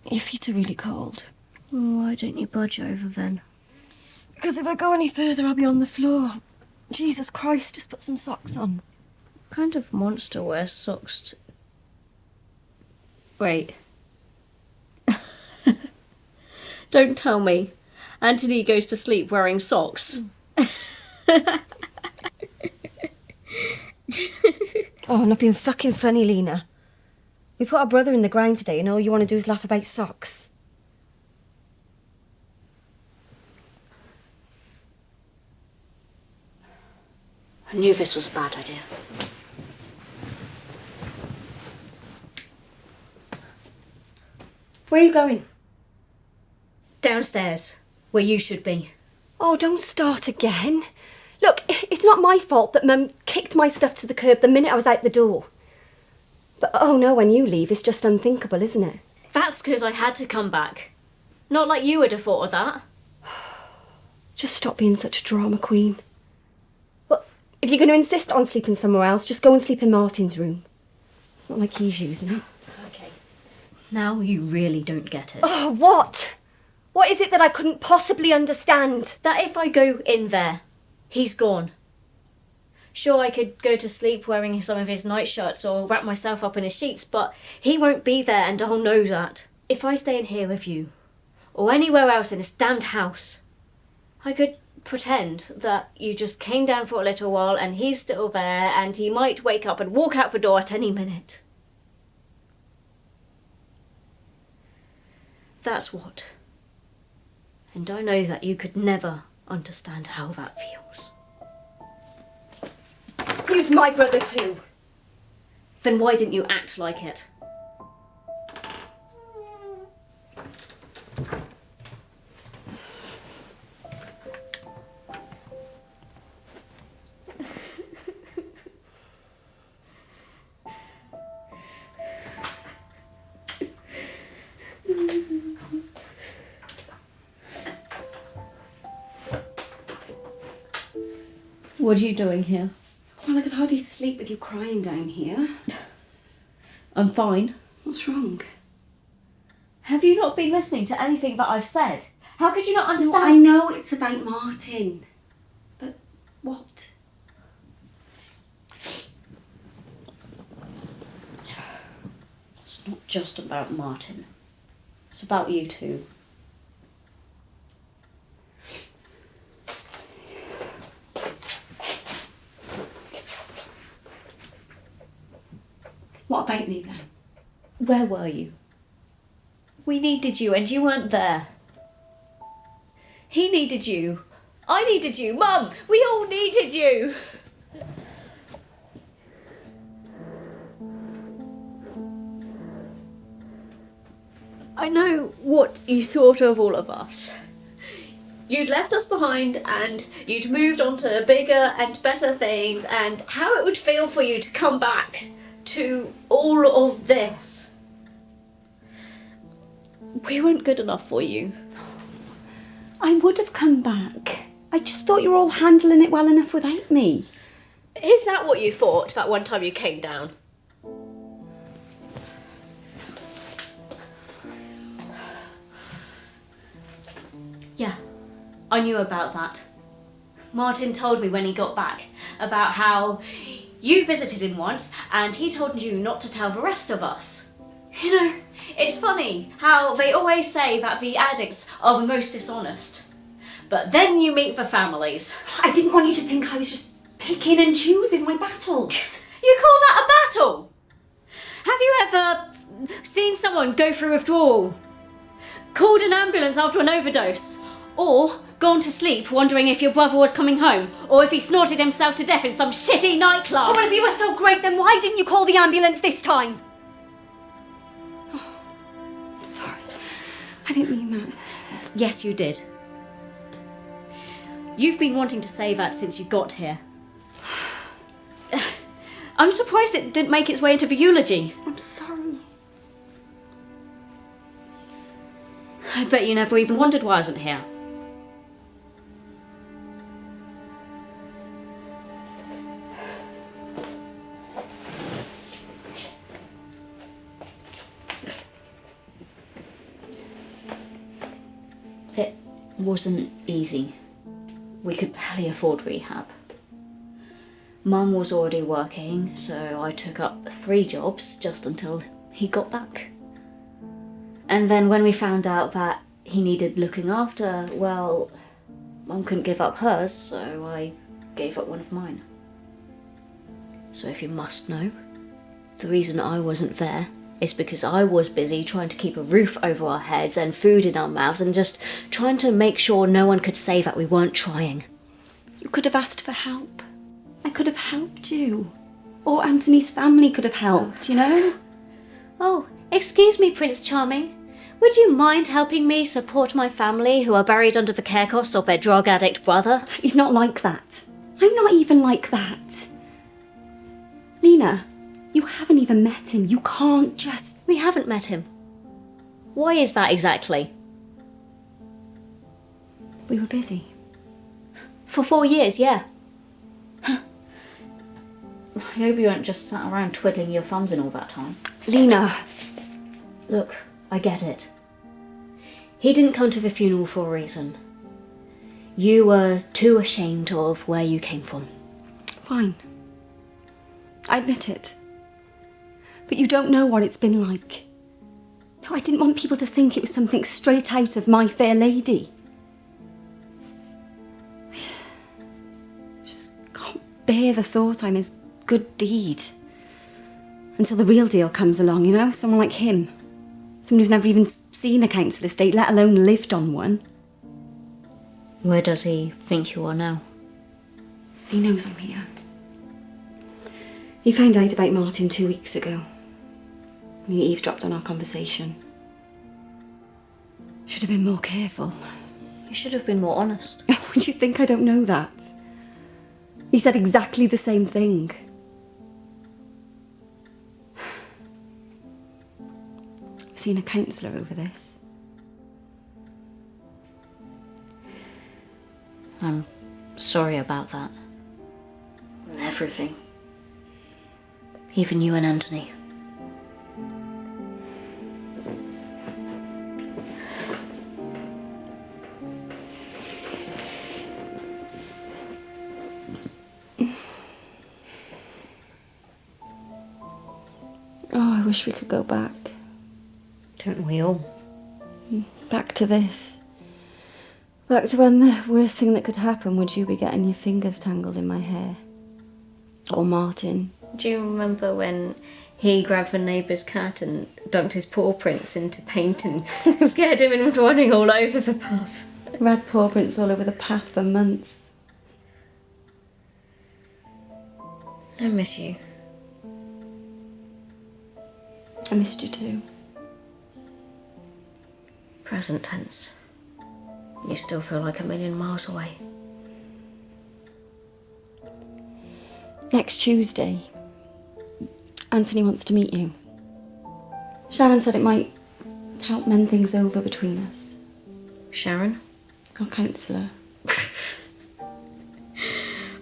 Your feet are really cold. Why don't you budge over then? Because if I go any further, I'll be on the floor. Jesus Christ, just put some socks on. What kind of monster wears socks Wait. Don't tell me. Anthony goes to sleep wearing socks. Oh, not being fucking funny, Lena. We put our brother in the ground today and all you want to do is laugh about socks. I knew this was a bad idea. Where are you going? Downstairs, where you should be. Oh, don't start again. Look, it's not my fault that Mum kicked my stuff to the curb the minute I was out the door. But oh no, when you leave, it's just unthinkable, isn't it? That's because I had to come back. Not like you would have thought of that. Just stop being such a drama queen. Well, if you're going to insist on sleeping somewhere else, just go and sleep in Martin's room. It's not like he's using it. Okay. Now you really don't get it. Oh, what? What is it that I couldn't possibly understand? That if I go in there, he's gone. Sure, I could go to sleep wearing some of his nightshirts or wrap myself up in his sheets, but he won't be there and I'll know that. If I stay in here with you, or anywhere else in this damned house, I could pretend that you just came down for a little while and he's still there and he might wake up and walk out the door at any minute. That's what. And I know that you could never understand how that feels. He was my brother too. Then why didn't you act like it? What are you doing here? Well, I could hardly sleep with you crying down here. I'm fine. What's wrong? Have you not been listening to anything that I've said? How could you not understand? I know it's about Martin. But what? It's not just about Martin. It's about you two. What about me then? Where were you? We needed you and you weren't there. He needed you. I needed you. Mum, we all needed you. I know what you thought of all of us. You'd left us behind and you'd moved on to bigger and better things and how it would feel for you to come back to all of this. We weren't good enough for you. I would have come back. I just thought you were all handling it well enough without me. Is that what you thought that one time you came down? Yeah, I knew about that. Martin told me when he got back about how you visited him once and he told you not to tell the rest of us. You know, it's funny how they always say that the addicts are the most dishonest. But then you meet the families. I didn't want you to think I was just picking and choosing my battles. You call that a battle? Have you ever seen someone go through withdrawal, called an ambulance after an overdose, or gone to sleep wondering if your brother was coming home, or if he snorted himself to death in some shitty nightclub? Oh, well, if you were so great, then why didn't you call the ambulance this time? Oh, I'm sorry. I didn't mean that. Yes, you did. You've been wanting to say that since you got here. I'm surprised it didn't make its way into the eulogy. I'm sorry. I bet you never even wondered why I wasn't here. It wasn't easy. We could barely afford rehab. Mum was already working, so I took up 3 jobs just until he got back. And then when we found out that he needed looking after, well, Mum couldn't give up hers, so I gave up one of mine. So if you must know, the reason I wasn't there is because I was busy trying to keep a roof over our heads and food in our mouths and just trying to make sure no one could say that we weren't trying. You could have asked for help. I could have helped you. Or Anthony's family could have helped, you know? Oh, excuse me, Prince Charming. Would you mind helping me support my family who are buried under the care costs of their drug addict brother? He's not like that. I'm not even like that. Lena, you haven't even met him. You can't just... We haven't met him. Why is that exactly? We were busy. For 4 years, yeah. I hope you weren't just sat around twiddling your thumbs in all that time. Lena. Look, I get it. He didn't come to the funeral for a reason. You were too ashamed of where you came from. Fine. I admit it. But you don't know what it's been like. No, I didn't want people to think it was something straight out of My Fair Lady. I just can't bear the thought I'm his good deed. Until the real deal comes along, you know? Someone like him. Someone who's never even seen a council estate, let alone lived on one. Where does he think you are now? He knows I'm here. He found out about Martin 2 weeks ago. He eavesdropped on our conversation. Should have been more careful. You should have been more honest. Would you think I don't know that? He said exactly the same thing. I've seen a counsellor over this. I'm sorry about that. And everything. Even you and Anthony. Oh, I wish we could go back. Don't we all? Back to this. Back to when the worst thing that could happen would you be getting your fingers tangled in my hair. Or Martin. Do you remember when he grabbed the neighbour's cat and dunked his paw prints into paint and scared him and running all over the path? Red paw prints all over the path for months. I miss you. I missed you too. Present tense. You still feel like a million miles away. Next Tuesday, Anthony wants to meet you. Sharon said it might help mend things over between us. Sharon? Our counsellor.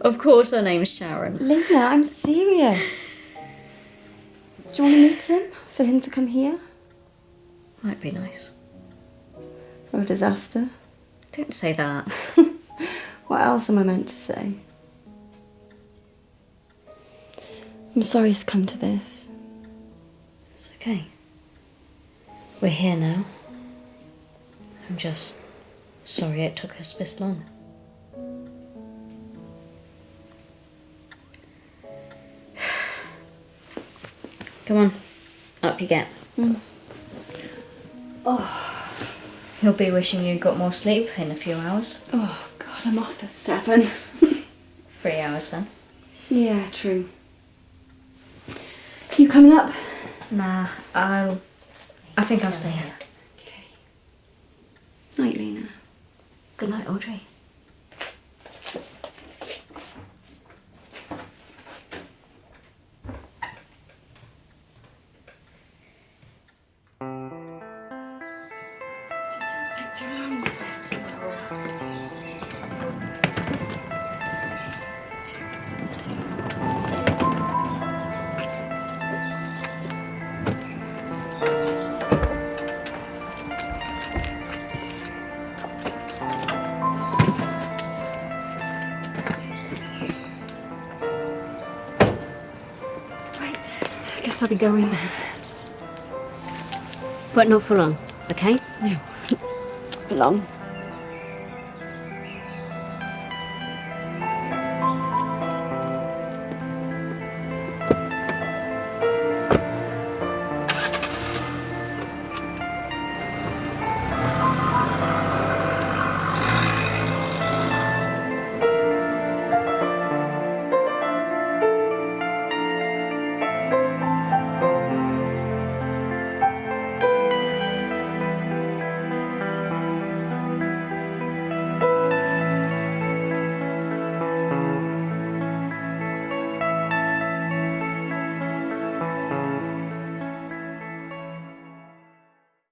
Of course her name's Sharon. Lena, I'm serious. Do you want to meet him? For him to come here? Might be nice. Or a disaster? Don't say that. What else am I meant to say? I'm sorry it's come to this. It's okay. We're here now. I'm just sorry it took us this long. Come on, up you get. Oh, He'll be wishing you got more sleep in a few hours. oh God, I'm off at 7. 3 hours then. Yeah, true. You coming up? Nah, I think I'll stay here. Okay. Night, Lena. Good night, Audrey. Take too long. I'll be going. But not for long, okay? No. For long.